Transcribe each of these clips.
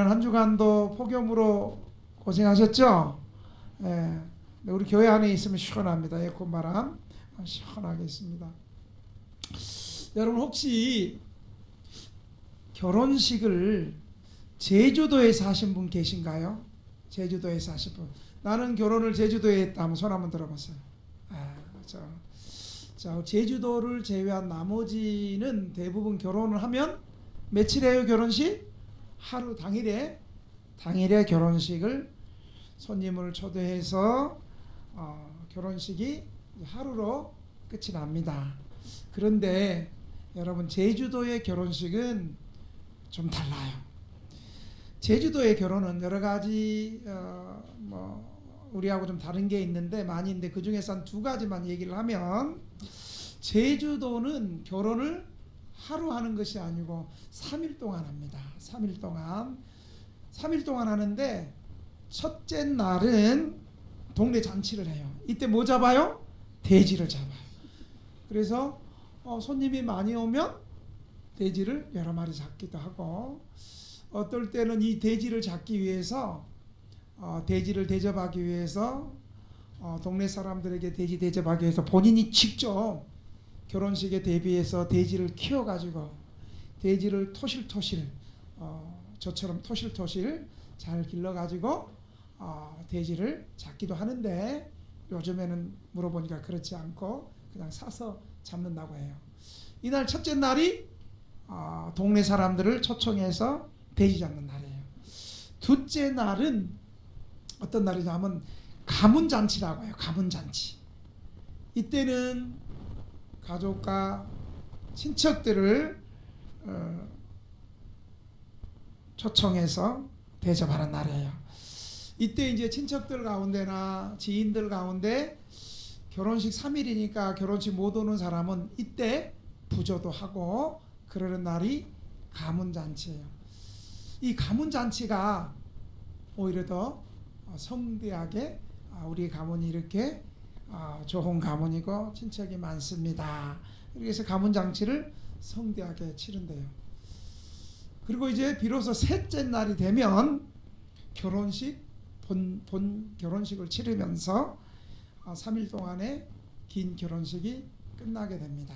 지난 한 주간도 폭염으로 고생하셨죠? 예, 우리 교회 안에 있으면 시원합니다. 에어컨 바람 시원하게 있습니다. 여러분 혹시 결혼식을 제주도에서 하신 분 계신가요? 제주도에서 하신 분. 나는 결혼을 제주도에 했다 하면 손 한번 들어보세요. 자, 제주도를 제외한 나머지는 대부분 결혼을 하면 며칠 해요 결혼식? 하루 당일에 결혼식을 손님을 초대해서 결혼식이 하루로 끝이 납니다. 그런데 여러분 제주도의 결혼식은 좀 달라요. 제주도의 결혼은 여러 가지 우리하고 좀 다른 게 있는데 많이 있는데 그 중에서 한 두 가지만 얘기를 하면 제주도는 결혼을 하루 하는 것이 아니고 3일 동안 합니다. 3일 동안 하는데 첫째 날은 동네 잔치를 해요. 이때 뭐 잡아요? 돼지를 잡아요. 그래서 손님이 많이 오면 돼지를 여러 마리 잡기도 하고 어떨 때는 이 돼지를 잡기 위해서 돼지를 대접하기 위해서 동네 사람들에게 돼지 대접하기 위해서 본인이 직접 결혼식에 대비해서 돼지를 키워가지고 돼지를 토실토실 저처럼 토실토실 잘 길러가지고 돼지를 잡기도 하는데 요즘에는 물어보니까 그렇지 않고 그냥 사서 잡는다고 해요. 이날 첫째 날이 동네 사람들을 초청해서 돼지 잡는 날이에요. 둘째 날은 어떤 날이냐면 가문잔치라고 해요. 가문잔치. 이때는 가족과 친척들을 초청해서 대접하는 날이에요. 이때 이제 친척들 가운데나 지인들 가운데 결혼식 3일이니까 결혼식 못 오는 사람은 이때 부조도 하고 그러는 날이 가문잔치예요. 이 가문잔치가 오히려 더 성대하게 우리 가문이 이렇게 좋은 가문이고 친척이 많습니다. 그래서 가문잔치를 성대하게 치른대요. 그리고 이제 비로소 셋째 날이 되면 본 결혼식을 치르면서 3일 동안의 긴 결혼식이 끝나게 됩니다.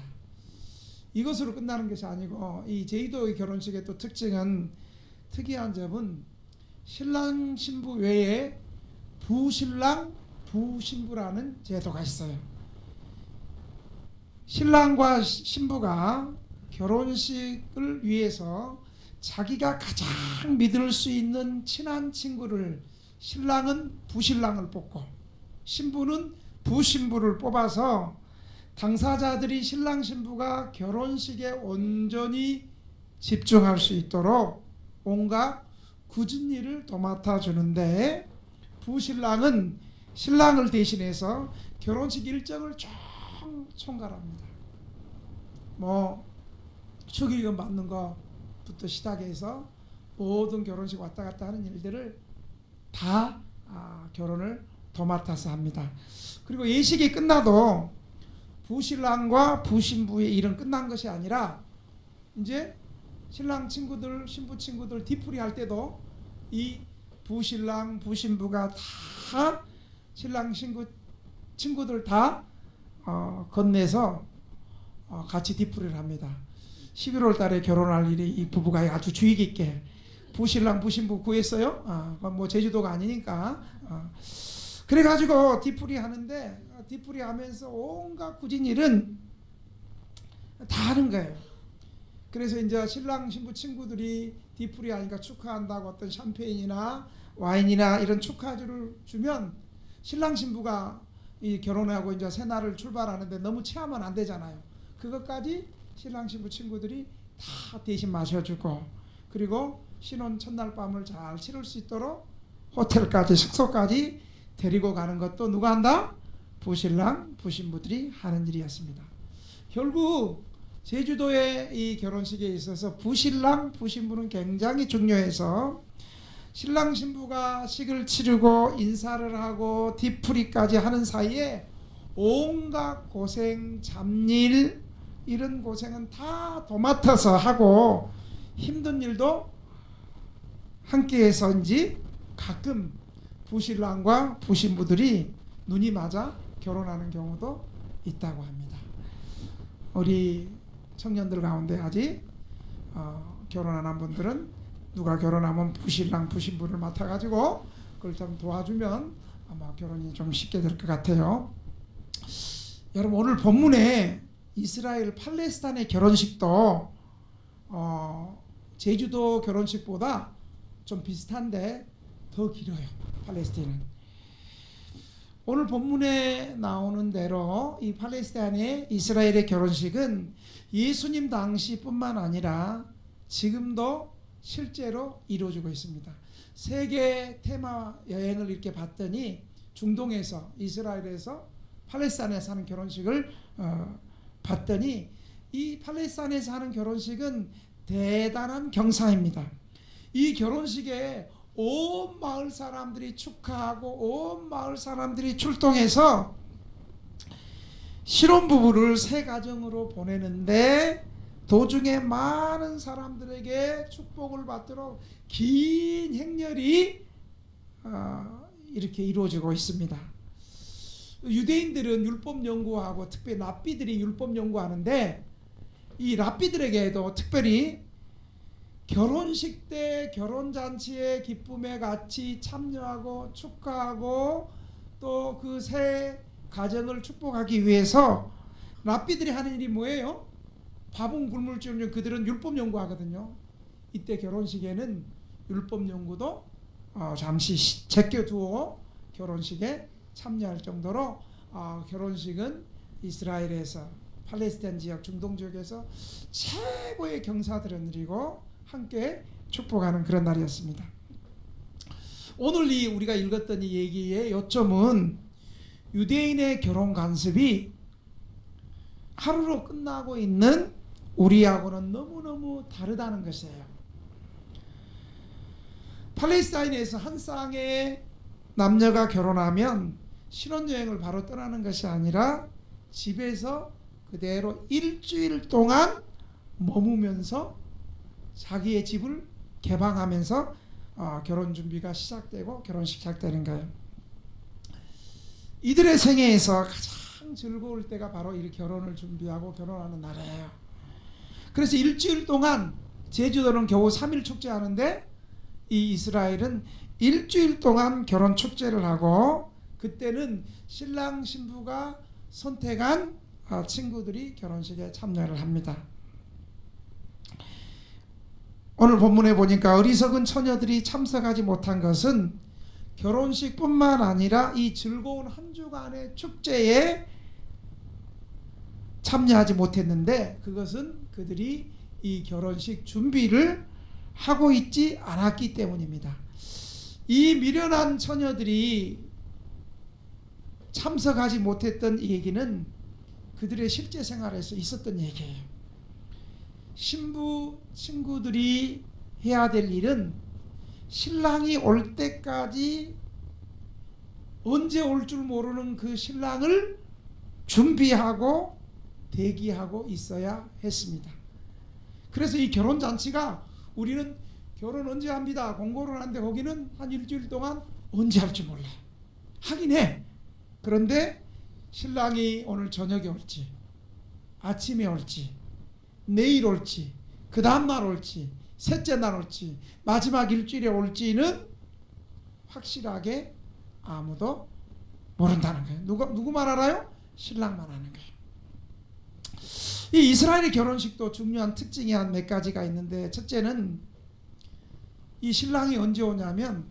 이것으로 끝나는 것이 아니고 이 제주도의 결혼식의 또 특이한 점은 신랑 신부 외에 부신랑 부신부라는 제도가 있어요. 신랑과 신부가 결혼식을 위해서 자기가 가장 믿을 수 있는 친한 친구를 신랑은 부신랑을 뽑고 신부는 부신부를 뽑아서 당사자들이 신랑 신부가 결혼식에 온전히 집중할 수 있도록 온갖 굳은 일을 도맡아 주는데 부신랑은 신랑을 대신해서 결혼식 일정을 총괄합니다. 축의금 받는 것부터 시작해서 모든 결혼식 왔다 갔다 하는 일들을 다 결혼을 도맡아서 합니다. 그리고 예식이 끝나도 부신랑과 부신부의 일은 끝난 것이 아니라 이제 신랑 친구들 신부 친구들 뒤풀이 할 때도 이 부신랑 부신부가 다 신랑 친구들 다 건네서 같이 뒤풀이를 합니다. 11월 달에 결혼할 일이 이 부부가 아주 주의 깊게 부신랑 부신부 구했어요. 제주도가 아니니까. 그래가지고 뒤풀이 하는데 뒤풀이 하면서 온갖 굳은 일은 다 하는 거예요. 그래서 이제 신랑 신부 친구들이 뒤풀이 하니까 축하한다고 어떤 샴페인이나 와인이나 이런 축하주를 주면 신랑 신부가 이 결혼하고 이제 새날을 출발하는데 너무 체하면 안 되잖아요. 그것까지 신랑 신부 친구들이 다 대신 마셔주고 그리고 신혼 첫날 밤을 잘 치를 수 있도록 호텔까지 숙소까지 데리고 가는 것도 누가 한다? 부신랑 부신부들이 하는 일이었습니다. 결국 제주도의 이 결혼식에 있어서 부신랑 부신부는 굉장히 중요해서 신랑 신부가 식을 치르고 인사를 하고 뒤풀이까지 하는 사이에 온갖 고생 잡일 이런 고생은 다 도맡아서 하고 힘든 일도 함께해서인지 가끔 부신랑과 부신부들이 눈이 맞아 결혼하는 경우도 있다고 합니다. 우리 청년들 가운데 아직 결혼 안 한 분들은 누가 결혼하면 부신랑 부신부를 맡아가지고 그걸 좀 도와주면 아마 결혼이 좀 쉽게 될 것 같아요. 여러분, 오늘 본문에 이스라엘 팔레스타인의 결혼식도 제주도 결혼식보다 좀 비슷한데 더 길어요. 팔레스타인은. 오늘 본문에 나오는 대로 이 팔레스타인의 이스라엘의 결혼식은 예수님 당시뿐만 아니라 지금도 실제로 이루어지고 있습니다. 세계 테마 여행을 이렇게 봤더니 중동에서, 이스라엘에서 팔레스타인에서 하는 결혼식을 봤더니 이 팔레스타인에서 하는 결혼식은 대단한 경사입니다. 이 결혼식에 온 마을 사람들이 축하하고 온 마을 사람들이 출동해서 신혼부부를 새 가정으로 보내는데 도중에 많은 사람들에게 축복을 받도록 긴 행렬이 이렇게 이루어지고 있습니다. 유대인들은 율법 연구하고 특별히 랍비들이 율법 연구하는데 이 랍비들에게도 특별히 결혼식 때 결혼잔치의 기쁨에 같이 참여하고 축하하고 또 그 새 가정을 축복하기 위해서 랍비들이 하는 일이 뭐예요? 밥은 굶을 줄 알면 그들은 율법 연구하거든요. 이때 결혼식에는 율법 연구도 잠시 제껴두어 결혼식에 참여할 정도로 결혼식은 이스라엘에서 팔레스타인 지역 중동 지역에서 최고의 경사들을 누리고 함께 축복하는 그런 날이었습니다. 오늘 우리가 읽었던 이 얘기의 요점은 유대인의 결혼 관습이 하루로 끝나고 있는 우리하고는 너무너무 다르다는 것이에요. 팔레스타인에서 한 쌍의 남녀가 결혼하면 신혼여행을 바로 떠나는 것이 아니라 집에서 그대로 일주일 동안 머무면서 자기의 집을 개방하면서 결혼 준비가 시작되고 결혼식 시작되는 거예요. 이들의 생애에서 가장 즐거울 때가 바로 이 결혼을 준비하고 결혼하는 날이에요. 그래서 일주일 동안, 제주도는 겨우 3일 축제하는데 이 이스라엘은 일주일 동안 결혼 축제를 하고 그때는 신랑 신부가 선택한 친구들이 결혼식에 참여를 합니다. 오늘 본문에 보니까 어리석은 처녀들이 참석하지 못한 것은 결혼식뿐만 아니라 이 즐거운 한 주간의 축제에 참여하지 못했는데 그것은 그들이 이 결혼식 준비를 하고 있지 않았기 때문입니다. 이 미련한 처녀들이 참석하지 못했던 이 얘기는 그들의 실제 생활에서 있었던 얘기예요. 신부 친구들이 해야 될 일은 신랑이 올 때까지 언제 올 줄 모르는 그 신랑을 준비하고 대기하고 있어야 했습니다. 그래서 이 결혼잔치가 우리는 결혼 언제 합니다 공고를 하는데 거기는 한 일주일 동안 언제 할지 몰라. 하긴 해. 그런데 신랑이 오늘 저녁에 올지 아침에 올지 내일 올지 그 다음날 올지 셋째 날 올지 마지막 일주일에 올지는 확실하게 아무도 모른다는 거예요. 누구만 알아요? 신랑만 아는 거예요. 이 이스라엘의 결혼식도 중요한 특징이 한 몇 가지가 있는데 첫째는 이 신랑이 언제 오냐면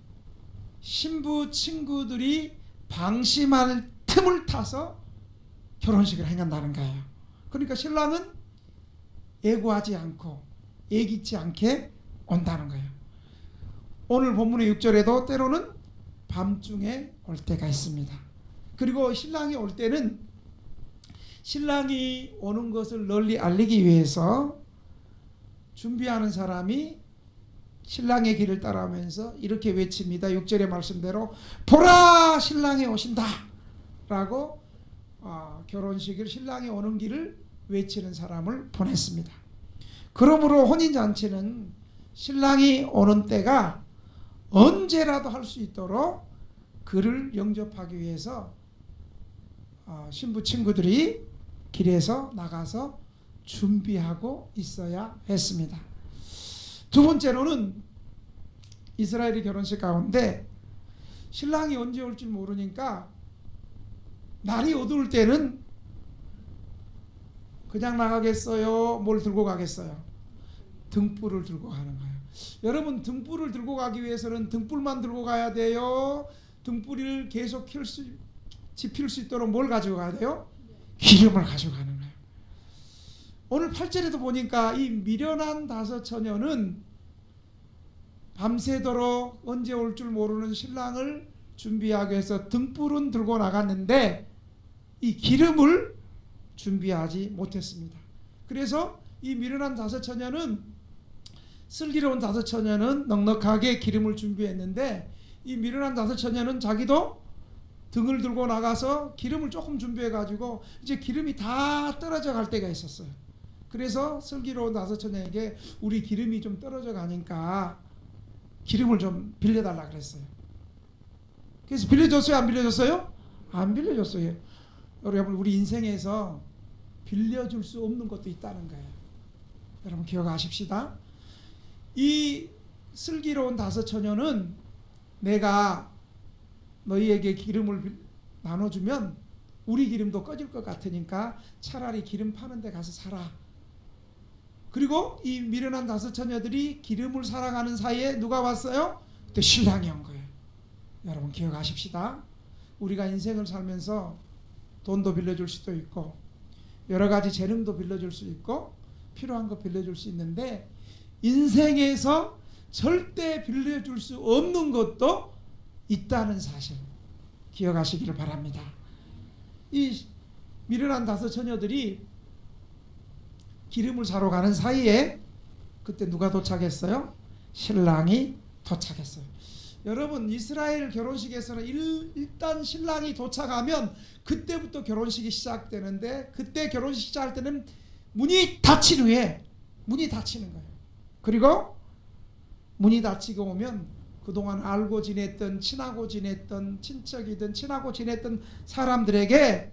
신부 친구들이 방심할 틈을 타서 결혼식을 행한다는 거예요. 그러니까 신랑은 예고하지 않고 예기치 않게 온다는 거예요. 오늘 본문의 6절에도 때로는 밤중에 올 때가 있습니다. 그리고 신랑이 올 때는 신랑이 오는 것을 널리 알리기 위해서 준비하는 사람이 신랑의 길을 따라오면서 이렇게 외칩니다. 6절의 말씀대로 보라 신랑이 오신다 라고 결혼식을 신랑이 오는 길을 외치는 사람을 보냈습니다. 그러므로 혼인잔치는 신랑이 오는 때가 언제라도 할 수 있도록 그를 영접하기 위해서 신부 친구들이 길에서 나가서 준비하고 있어야 했습니다. 두 번째로는 이스라엘의 결혼식 가운데 신랑이 언제 올지 모르니까 날이 어두울 때는 그냥 나가겠어요? 뭘 들고 가겠어요? 등불을 들고 가는 거예요. 여러분, 등불을 들고 가기 위해서는 등불만 들고 가야 돼요? 등불을 계속 지필 수 있도록 뭘 가지고 가야 돼요? 기름을 가지고 가는 거예요. 오늘 8절에도 보니까 이 미련한 다섯 처녀는 밤새도록 언제 올 줄 모르는 신랑을 준비하기 위해서 등불은 들고 나갔는데 이 기름을 준비하지 못했습니다. 그래서 이 미련한 다섯 처녀는, 슬기로운 다섯 처녀는 넉넉하게 기름을 준비했는데 이 미련한 다섯 처녀는 자기도 등을 들고 나가서 기름을 조금 준비해 가지고 이제 기름이 다 떨어져 갈 때가 있었어요. 그래서 슬기로운 다섯 처녀에게 우리 기름이 좀 떨어져 가니까 기름을 좀 빌려달라 그랬어요. 그래서 빌려줬어요? 안 빌려줬어요? 안 빌려줬어요. 여러분, 우리 인생에서 빌려줄 수 없는 것도 있다는 거예요. 여러분 기억하십시다. 이 슬기로운 다섯 처녀는 내가 너희에게 기름을 나눠주면 우리 기름도 꺼질 것 같으니까 차라리 기름 파는 데 가서 살아. 그리고 이 미련한 다섯 처녀들이 기름을 사랑하는 사이에 누가 왔어요? 그때 신랑이 온 거예요. 여러분 기억하십시다. 우리가 인생을 살면서 돈도 빌려줄 수도 있고 여러 가지 재능도 빌려줄 수 있고 필요한 거 빌려줄 수 있는데 인생에서 절대 빌려줄 수 없는 것도 있다는 사실 기억하시기를 바랍니다. 이 미련한 다섯 처녀들이 기름을 사러 가는 사이에 그때 누가 도착했어요? 신랑이 도착했어요. 여러분, 이스라엘 결혼식에서는 일단 신랑이 도착하면 그때부터 결혼식이 시작되는데 그때 결혼식 시작할 때는 문이 닫힌 후에 문이 닫히는 거예요. 그리고 문이 닫히고 오면 그동안 알고 지냈던 친하고 지냈던 친척이든 친하고 지냈던 사람들에게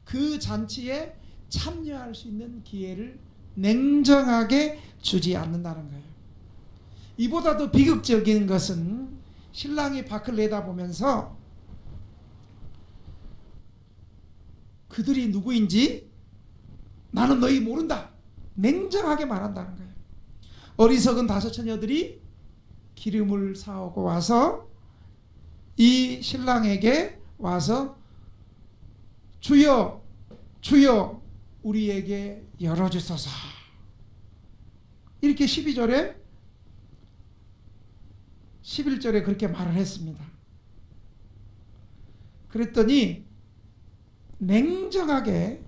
그 잔치에 참여할 수 있는 기회를 냉정하게 주지 않는다는 거예요. 이보다 더 비극적인 것은 신랑이 밖을 내다보면서 그들이 누구인지 나는 너희 모른다. 냉정하게 말한다는 거예요. 어리석은 다섯 처녀들이 기름을 사오고 와서 이 신랑에게 와서 주여 주여 우리에게 열어주소서 이렇게 12절에 11절에 그렇게 말을 했습니다. 그랬더니 냉정하게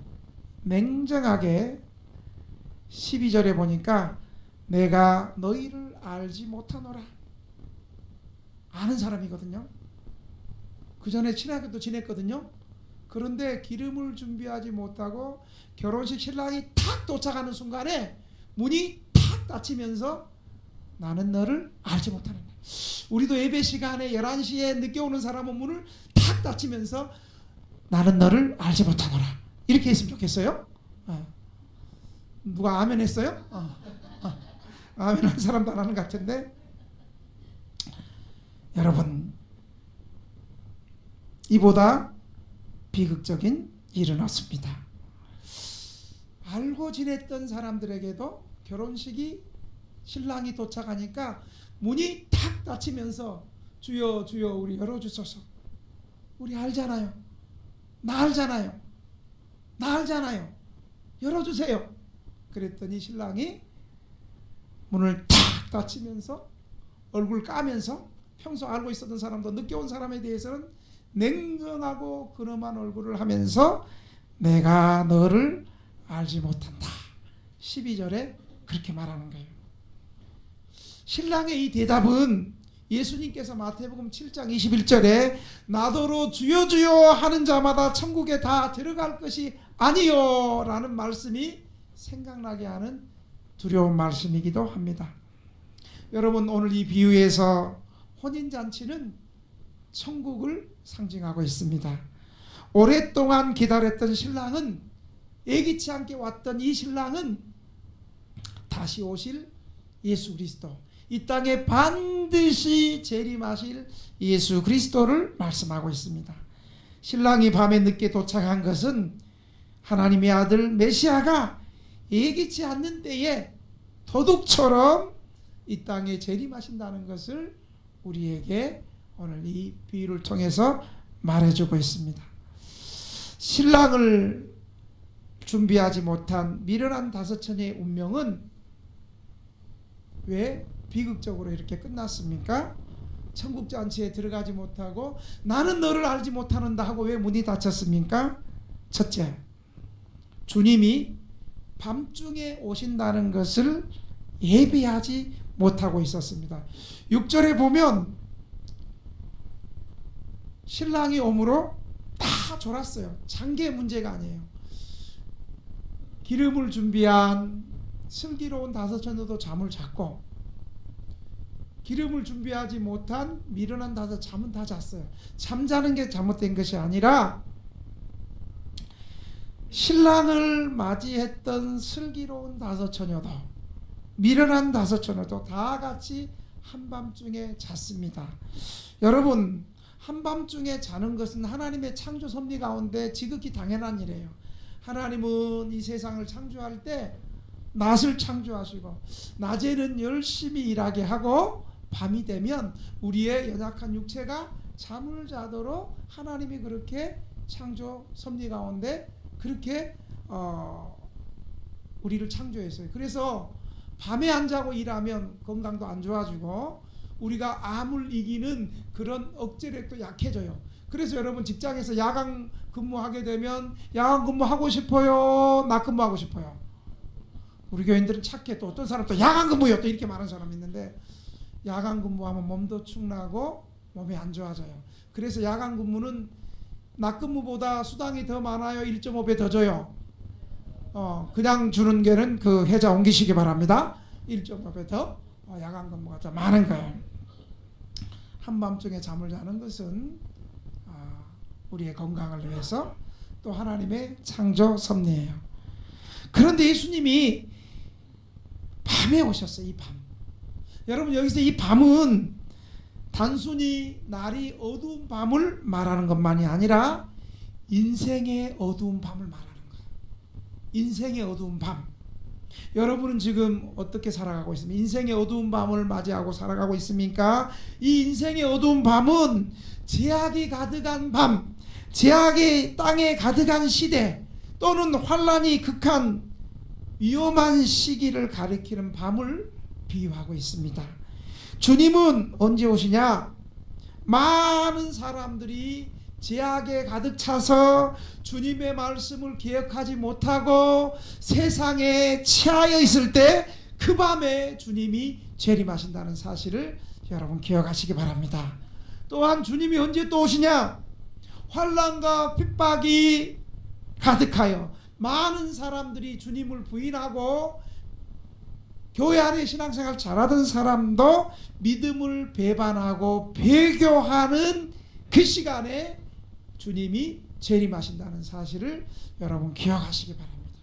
12절에 보니까 내가 너희를 알지 못하노라. 아는 사람이거든요. 그 전에 친하게도 지냈거든요. 그런데 기름을 준비하지 못하고 결혼식 신랑이 탁 도착하는 순간에 문이 탁 닫히면서 나는 너를 알지 못하는다. 우리도 예배 시간에 11시에 늦게 오는 사람은 문을 탁 닫히면서 나는 너를 알지 못하노라. 이렇게 했으면 좋겠어요? 누가 아멘 했어요? 아멘 한 사람도 안 하는 것 같은데 여러분 이보다 비극적인 일은 없습니다. 알고 지냈던 사람들에게도 결혼식이 신랑이 도착하니까 문이 탁 닫히면서 주여 주여 우리 열어주소서. 우리 알잖아요. 나 알잖아요. 열어주세요. 그랬더니 신랑이 문을 탁 닫히면서 얼굴 까면서 평소 알고 있었던 사람도 늦게 온 사람에 대해서는 냉정하고 근엄한 얼굴을 하면서 내가 너를 알지 못한다. 12절에 그렇게 말하는 거예요. 신랑의 이 대답은 예수님께서 마태복음 7장 21절에 나더러 주여 주여 하는 자마다 천국에 다 들어갈 것이 아니요 라는 말씀이 생각나게 하는 두려운 말씀이기도 합니다. 여러분 오늘 이 비유에서 혼인잔치는 천국을 상징하고 있습니다. 오랫동안 기다렸던 신랑은, 예기치 않게 왔던 이 신랑은 다시 오실 예수 그리스도, 이 땅에 반드시 재림하실 예수 그리스도를 말씀하고 있습니다. 신랑이 밤에 늦게 도착한 것은 하나님의 아들 메시아가 예기치 않는 때에 도둑처럼 이 땅에 재림하신다는 것을 우리에게 오늘 이 비유를 통해서 말해주고 있습니다. 신랑을 준비하지 못한 미련한 다섯처녀의 운명은 왜 비극적으로 이렇게 끝났습니까? 천국잔치에 들어가지 못하고 나는 너를 알지 못하는다 하고 왜 문이 닫혔습니까? 첫째, 주님이 밤중에 오신다는 것을 예비하지 못하고 있었습니다. 6절에 보면 신랑이 오므로 다 졸았어요. 장기의 문제가 아니에요. 기름을 준비한 슬기로운 다섯처녀도 잠을 잤고, 기름을 준비하지 못한 미련한 다섯 잠은 다 잤어요. 잠자는 게 잘못된 것이 아니라 신랑을 맞이했던 슬기로운 다섯처녀도, 미련한 다섯처녀도 다 같이 한밤중에 잤습니다. 여러분, 한밤중에 자는 것은 하나님의 창조 섭리 가운데 지극히 당연한 일이에요. 하나님은 이 세상을 창조할 때 낮을 창조하시고 낮에는 열심히 일하게 하고 밤이 되면 우리의 연약한 육체가 잠을 자도록 하나님이 그렇게 창조 섭리 가운데 그렇게 우리를 창조했어요. 그래서 밤에 안 자고 일하면 건강도 안 좋아지고 우리가 암을 이기는 그런 억제력도 약해져요. 그래서 여러분 직장에서 야간 근무하게 되면 야간 근무하고 싶어요? 낮 근무하고 싶어요? 우리 교인들은 착해. 또 어떤 사람 또 야간 근무요 또 이렇게 말하는 사람이 있는데, 야간 근무하면 몸도 축나고 몸이 안 좋아져요. 그래서 야간 근무는 낮 근무보다 수당이 더 많아요? 1.5배 더 줘요? 그냥 주는 게는 그 해자 옮기시기 바랍니다. 1.5배 더 야간 근무가 더 많은 거예요. 한밤중에 잠을 자는 것은 우리의 건강을 위해서 또 하나님의 창조 섭리예요. 그런데 예수님이 밤에 오셨어요. 이 밤. 여러분, 여기서 이 밤은 단순히 날이 어두운 밤을 말하는 것만이 아니라 인생의 어두운 밤을 말하는 거예요. 인생의 어두운 밤. 여러분은 지금 어떻게 살아가고 있습니까? 인생의 어두운 밤을 맞이하고 살아가고 있습니까? 이 인생의 어두운 밤은 제약이 가득한 밤, 제약이 땅에 가득한 시대, 또는 환란이 극한 위험한 시기를 가리키는 밤을 비유하고 있습니다. 주님은 언제 오시냐? 많은 사람들이 제약에 가득 차서 주님의 말씀을 기억하지 못하고 세상에 취하여 있을 때 그 밤에 주님이 재림하신다는 사실을 여러분 기억하시기 바랍니다. 또한 주님이 언제 또 오시냐? 환난과 핍박이 가득하여 많은 사람들이 주님을 부인하고 교회 안에 신앙생활 잘하던 사람도 믿음을 배반하고 배교하는 그 시간에 주님이 재림하신다는 사실을 여러분 기억하시기 바랍니다.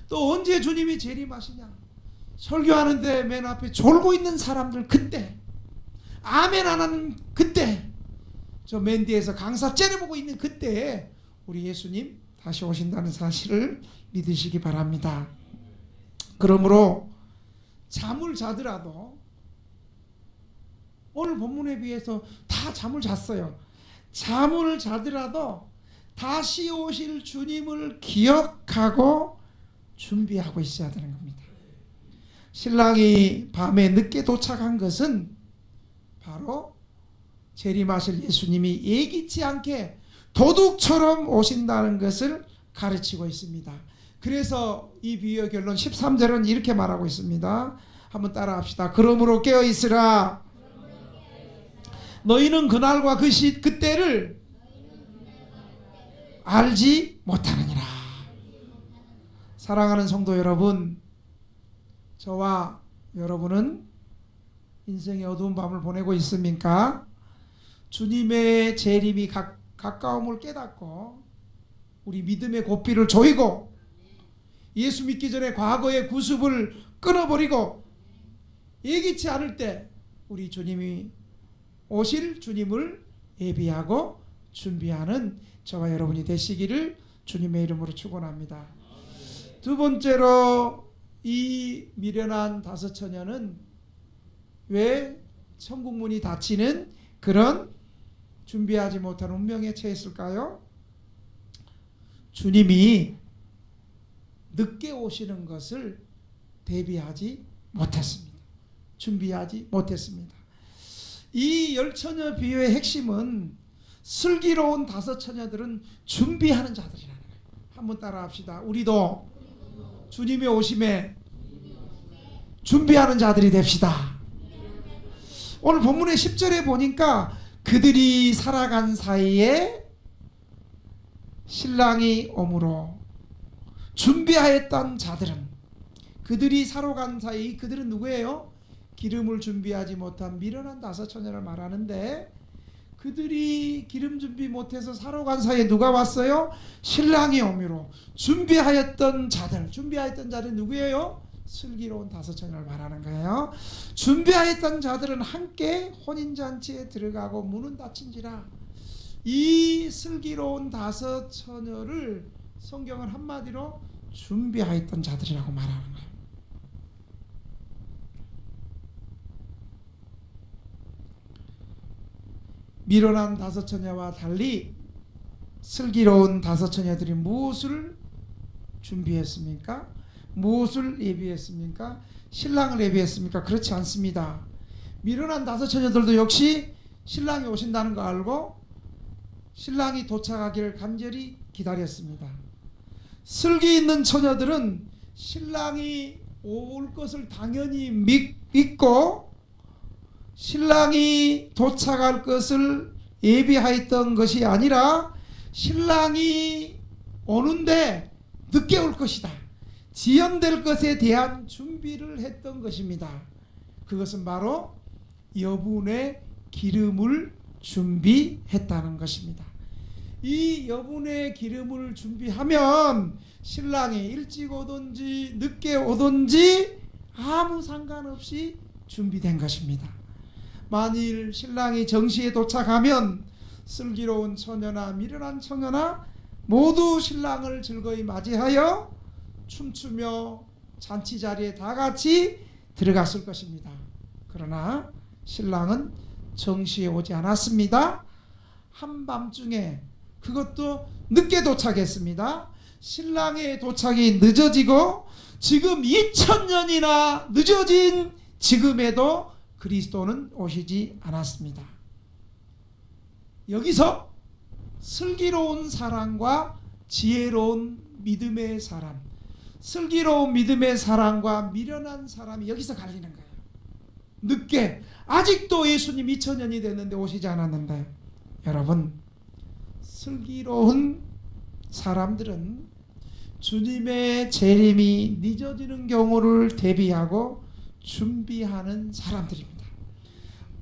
또 언제 주님이 재림하시냐? 설교하는데 맨 앞에 졸고 있는 사람들 그때, 아멘 안 하는 그때, 저 맨 뒤에서 강사 째려보고 있는 그때에 우리 예수님 다시 오신다는 사실을 믿으시기 바랍니다. 그러므로 잠을 자더라도, 오늘 본문에 비해서 다 잠을 잤어요. 잠을 자더라도 다시 오실 주님을 기억하고 준비하고 있어야 되는 겁니다. 신랑이 밤에 늦게 도착한 것은 바로 재림하실 예수님이 예기치 않게 도둑처럼 오신다는 것을 가르치고 있습니다. 그래서 이 비유의 결론 13절은 이렇게 말하고 있습니다. 한번 따라합시다. 그러므로 깨어있으라. 너희는 그날과 그때를 알지 못하느니라. 사랑하는 성도 여러분, 저와 여러분은 인생의 어두운 밤을 보내고 있습니까? 주님의 재림이 가까움을 깨닫고 우리 믿음의 고삐를 조이고 예수 믿기 전에 과거의 구습을 끊어버리고 예기치 않을 때 우리 주님이 오실 주님을 예비하고 준비하는 저와 여러분이 되시기를 주님의 이름으로 축원합니다. 두 번째로 이 미련한 다섯 처녀는 왜 천국 문이 닫히는 그런 준비하지 못한 운명에 처했을까요? 주님이 늦게 오시는 것을 대비하지 못했습니다. 준비하지 못했습니다. 이 열 처녀 비유의 핵심은 슬기로운 다섯 처녀들은 준비하는 자들이라는 거예요. 한번 따라 합시다. 우리도 주님의 오심에 준비하는 자들이 됩시다. 오늘 본문의 10절에 보니까 그들이 살아간 사이에 신랑이 오므로 준비하였던 자들은, 그들이 살아간 사이, 그들은 누구예요? 기름을 준비하지 못한 미련한 다섯 처녀를 말하는데, 그들이 기름 준비 못해서 살아간 사이에 누가 왔어요? 신랑이 오므로 준비하였던 자들. 준비하였던 자들은 누구예요? 슬기로운 다섯 처녀를 말하는 거예요. 준비하였던 자들은 함께 혼인잔치에 들어가고 문은 닫힌지라. 이 슬기로운 다섯 처녀를 성경은 한마디로 준비하였던 자들이라고 말하는 거예요. 미련한 다섯 처녀와 달리 슬기로운 다섯 처녀들이 무엇을 준비했습니까? 무엇을 예비했습니까? 신랑을 예비했습니까? 그렇지 않습니다. 미련한 다섯 처녀들도 역시 신랑이 오신다는 거 알고 신랑이 도착하기를 간절히 기다렸습니다. 슬기 있는 처녀들은 신랑이 올 것을 당연히 믿고 신랑이 도착할 것을 예비하였던 것이 아니라 신랑이 오는데 늦게 올 것이다, 지연될 것에 대한 준비를 했던 것입니다. 그것은 바로 여분의 기름을 준비했다는 것입니다. 이 여분의 기름을 준비하면 신랑이 일찍 오든지 늦게 오든지 아무 상관없이 준비된 것입니다. 만일 신랑이 정시에 도착하면 슬기로운 처녀나 미련한 처녀나 모두 신랑을 즐거이 맞이하여 춤추며 잔치 자리에 다 같이 들어갔을 것입니다. 그러나 신랑은 정시에 오지 않았습니다. 한밤중에, 그것도 늦게 도착했습니다. 신랑의 도착이 늦어지고 지금 2000년이나 늦어진 지금에도 그리스도는 오시지 않았습니다. 여기서 슬기로운 사랑과 지혜로운 믿음의 사람, 슬기로운 믿음의 사람과 미련한 사람이 여기서 갈리는 거예요. 늦게, 아직도 예수님 2000년이 됐는데 오시지 않았는데, 여러분, 슬기로운 사람들은 주님의 재림이 늦어지는 경우를 대비하고 준비하는 사람들입니다.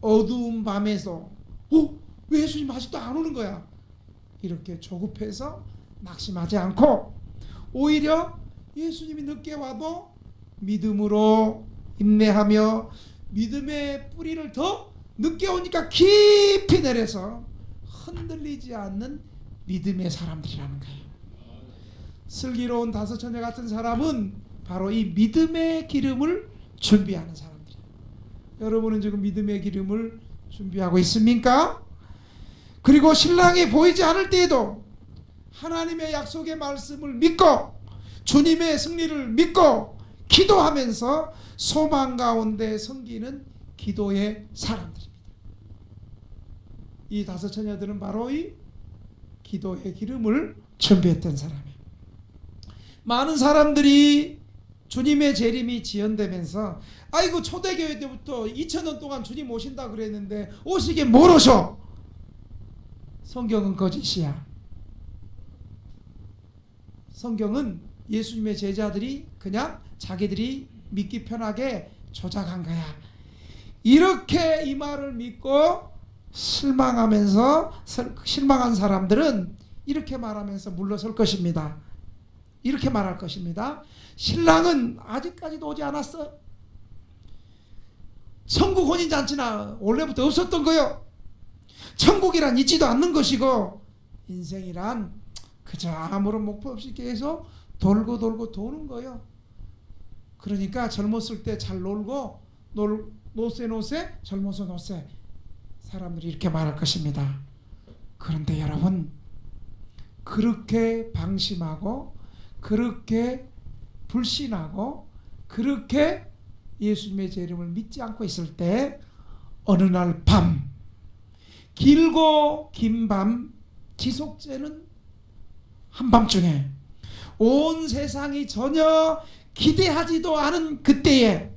어두운 밤에서 왜 예수님 아직도 안 오는 거야? 이렇게 조급해서 낙심하지 않고 오히려 예수님이 늦게 와도 믿음으로 인내하며 믿음의 뿌리를 더 늦게 오니까 깊이 내려서 흔들리지 않는 믿음의 사람들이라는 거예요. 슬기로운 다섯 처녀 같은 사람은 바로 이 믿음의 기름을 준비하는 사람들이에요. 여러분은 지금 믿음의 기름을 준비하고 있습니까? 그리고 신랑이 보이지 않을 때에도 하나님의 약속의 말씀을 믿고 주님의 승리를 믿고 기도하면서 소망 가운데 섬기는 기도의 사람들입니다. 이 다섯 처녀들은 바로 이 기도의 기름을 준비했던 사람이에요. 많은 사람들이 주님의 재림이 지연되면서 아이고 초대교회 때부터 2000년 동안 주님 오신다 그랬는데 오시게 뭘 오셔? 성경은 거짓이야. 성경은 예수님의 제자들이 그냥 자기들이 믿기 편하게 조작한 거야. 이렇게 이 말을 믿고 실망한 사람들은 이렇게 말하면서 물러설 것입니다. 이렇게 말할 것입니다. 신랑은 아직까지도 오지 않았어. 천국 혼인잔치나 원래부터 없었던 거요. 천국이란 있지도 않는 것이고 인생이란 그저 아무런 목표 없이 계속 돌고 돌고 도는 거요. 그러니까 젊었을 때 잘 놀고 노세 젊어서 노세 사람들이 이렇게 말할 것입니다. 그런데 여러분 그렇게 방심하고 그렇게 불신하고 그렇게 예수님의 제 이름을 믿지 않고 있을 때 어느 날 밤 길고 긴 밤 지속되는 한밤중에 온 세상이 전혀 기대하지도 않은 그때에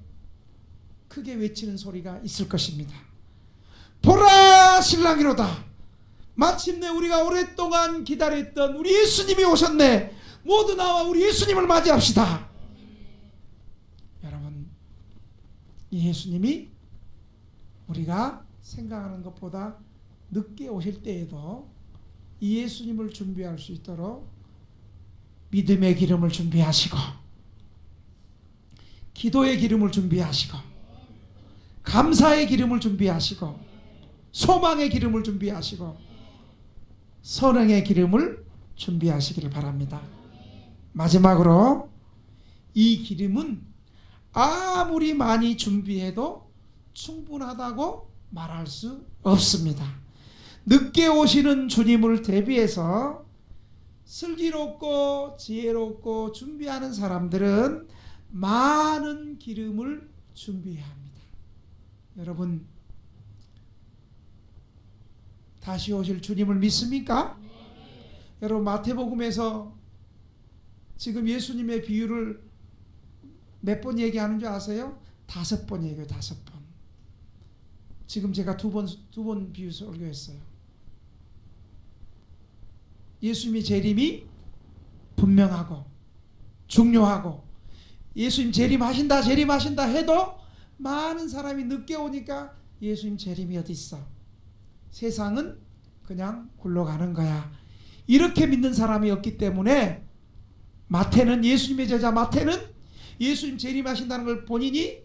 크게 외치는 소리가 있을 것입니다. 보라 신랑이로다. 마침내 우리가 오랫동안 기다렸던 우리 예수님이 오셨네. 모두 나와 우리 예수님을 맞이합시다. 여러분 이 예수님이 우리가 생각하는 것보다 늦게 오실 때에도 이 예수님을 준비할 수 있도록 믿음의 기름을 준비하시고 기도의 기름을 준비하시고 감사의 기름을 준비하시고 소망의 기름을 준비하시고 선행의 기름을 준비하시기를 바랍니다. 마지막으로 이 기름은 아무리 많이 준비해도 충분하다고 말할 수 없습니다. 늦게 오시는 주님을 대비해서 슬기롭고 지혜롭고 준비하는 사람들은 많은 기름을 준비해야 합니다. 여러분 다시 오실 주님을 믿습니까? 여러분 마태복음에서 지금 예수님의 비유를 몇 번 얘기하는 줄 아세요? 5번 얘기해요. 5번. 지금 제가 두 번 비유 설교했어요. 예수님의 재림이 분명하고 중요하고 예수님 재림하신다 해도 많은 사람이 늦게 오니까 예수님 재림이 어디 있어? 세상은 그냥 굴러가는 거야. 이렇게 믿는 사람이 없기 때문에 마태는 예수님의 제자 마태는 예수님 재림하신다는 걸 본인이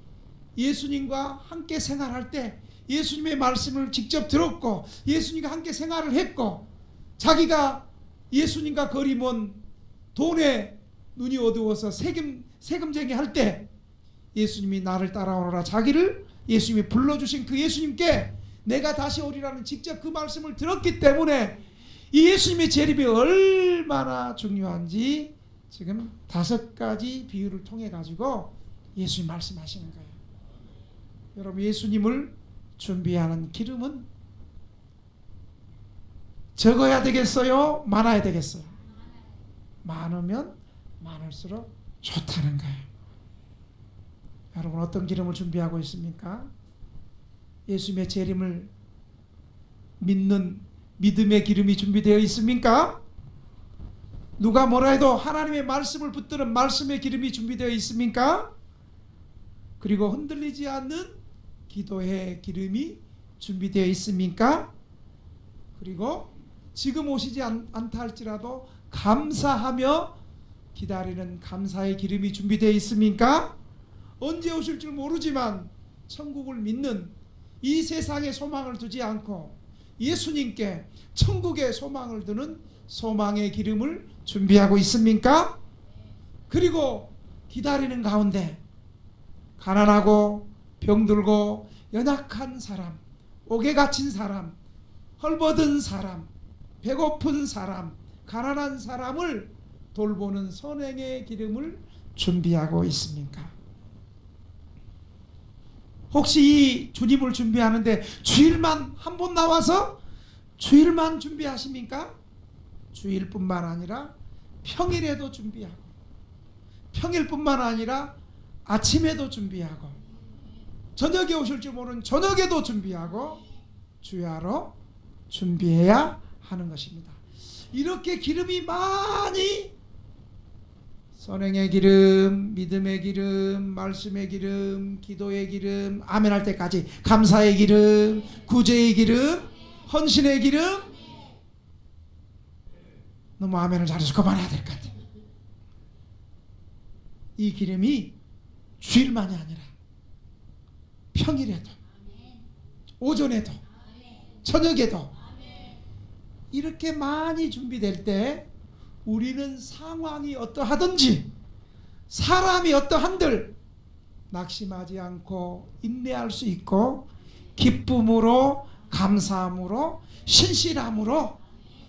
예수님과 함께 생활할 때 예수님의 말씀을 직접 들었고 예수님과 함께 생활을 했고 자기가 예수님과 거리 먼 돈에 눈이 어두워서 세금쟁이 할 때 예수님이 나를 따라오너라 자기를 예수님이 불러주신 그 예수님께 내가 다시 오리라는 직접 그 말씀을 들었기 때문에 이 예수님의 재림이 얼마나 중요한지 지금 5가지 비유를 통해 가지고 예수님 말씀하시는 거예요. 여러분 예수님을 준비하는 기름은 적어야 되겠어요? 많아야 되겠어요? 많으면 많을수록 좋다는 거예요. 여러분 어떤 기름을 준비하고 있습니까? 예수님의 재림을 믿는 믿음의 기름이 준비되어 있습니까? 누가 뭐라 해도 하나님의 말씀을 붙드는 말씀의 기름이 준비되어 있습니까? 그리고 흔들리지 않는 기도의 기름이 준비되어 있습니까? 그리고 지금 오시지 않다 할지라도 감사하며 기다리는 감사의 기름이 준비되어 있습니까? 언제 오실 줄 모르지만 천국을 믿는 이 세상에 소망을 두지 않고 예수님께 천국에 소망을 두는 소망의 기름을 준비하고 있습니까? 그리고 기다리는 가운데 가난하고 병들고 연약한 사람, 옥에 갇힌 사람, 헐벗은 사람, 배고픈 사람, 가난한 사람을 돌보는 선행의 기름을 준비하고 있습니까? 혹시 이 주님을 준비하는데 주일만 한 번 나와서 주일만 준비하십니까? 주일뿐만 아니라 평일에도 준비하고 평일뿐만 아니라 아침에도 준비하고 저녁에 오실 줄 모르는 저녁에도 준비하고 주야로 준비해야 하는 것입니다. 이렇게 기름이 많이 선행의 기름, 믿음의 기름, 말씀의 기름, 기도의 기름, 아멘 할 때까지 감사의 기름, 구제의 기름, 헌신의 기름. 너무 아멘을 잘해서 그만해야 될 것 같아. 이 기름이 주일만이 아니라 평일에도, 오전에도, 저녁에도 이렇게 많이 준비될 때 우리는 상황이 어떠하든지 사람이 어떠한들 낙심하지 않고 인내할 수 있고 기쁨으로, 감사함으로, 신실함으로,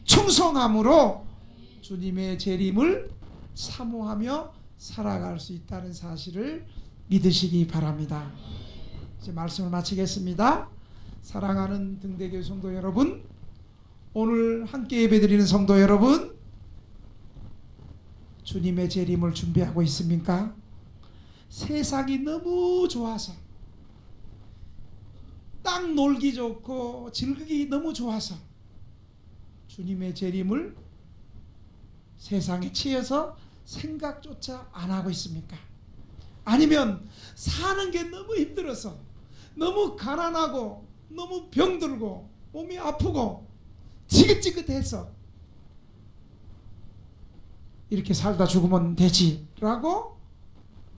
충성함으로 주님의 재림을 사모하며 살아갈 수 있다는 사실을 믿으시기 바랍니다. 이제 말씀을 마치겠습니다. 사랑하는 등대교회 성도 여러분, 오늘 함께 예배드리는 성도 여러분, 주님의 재림을 준비하고 있습니까? 세상이 너무 좋아서, 딱 놀기 좋고 즐기기 너무 좋아서 주님의 재림을 세상에 치여서 생각조차 안 하고 있습니까? 아니면 사는 게 너무 힘들어서, 너무 가난하고 너무 병들고 몸이 아프고 지긋지긋해서 이렇게 살다 죽으면 되지 라고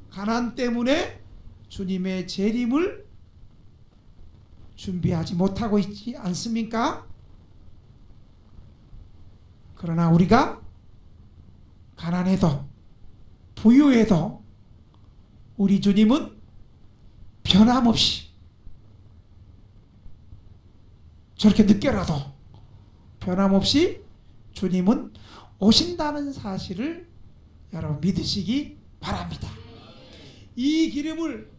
가난 때문에 주님의 재림을 준비하지 못하고 있지 않습니까? 그러나 우리가 가난해도 부유해도 우리 주님은 변함없이, 저렇게 늦게라도 변함없이 주님은 오신다는 사실을 여러분 믿으시기 바랍니다. 이 기름을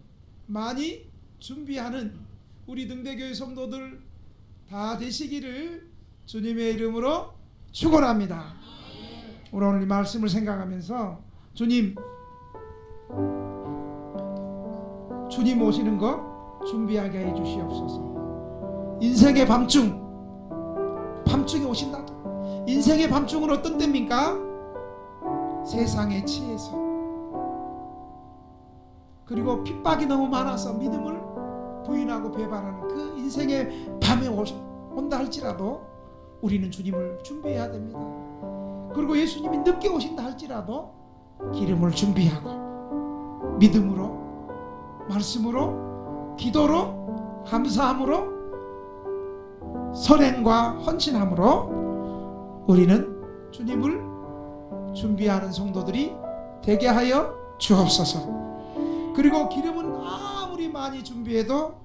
많이 준비하는 우리 등대교회 성도들 다 되시기를 주님의 이름으로 축원합니다. 오늘 이 말씀을 생각하면서 주님 오시는 거 준비하게 해 주시옵소서. 인생의 밤중에 오신다. 인생의 밤중은 어떤 때입니까? 세상에 취해서, 그리고 핍박이 너무 많아서 믿음을 부인하고 배반하는 그 인생의 밤에 온다 할지라도 우리는 주님을 준비해야 됩니다. 그리고 예수님이 늦게 오신다 할지라도 기름을 준비하고 믿음으로, 말씀으로, 기도로, 감사함으로, 선행과 헌신함으로 우리는 주님을 준비하는 성도들이 되게 하여 주옵소서. 그리고 기름은 아무리 많이 준비해도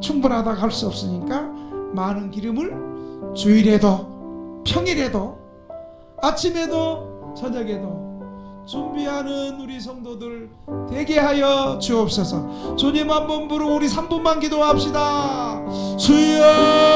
충분하다고 할 수 없으니까 많은 기름을 주일에도, 평일에도, 아침에도, 저녁에도 준비하는 우리 성도들 되게 하여 주옵소서. 주님 한번 부르고 우리 3분만 기도합시다. 주여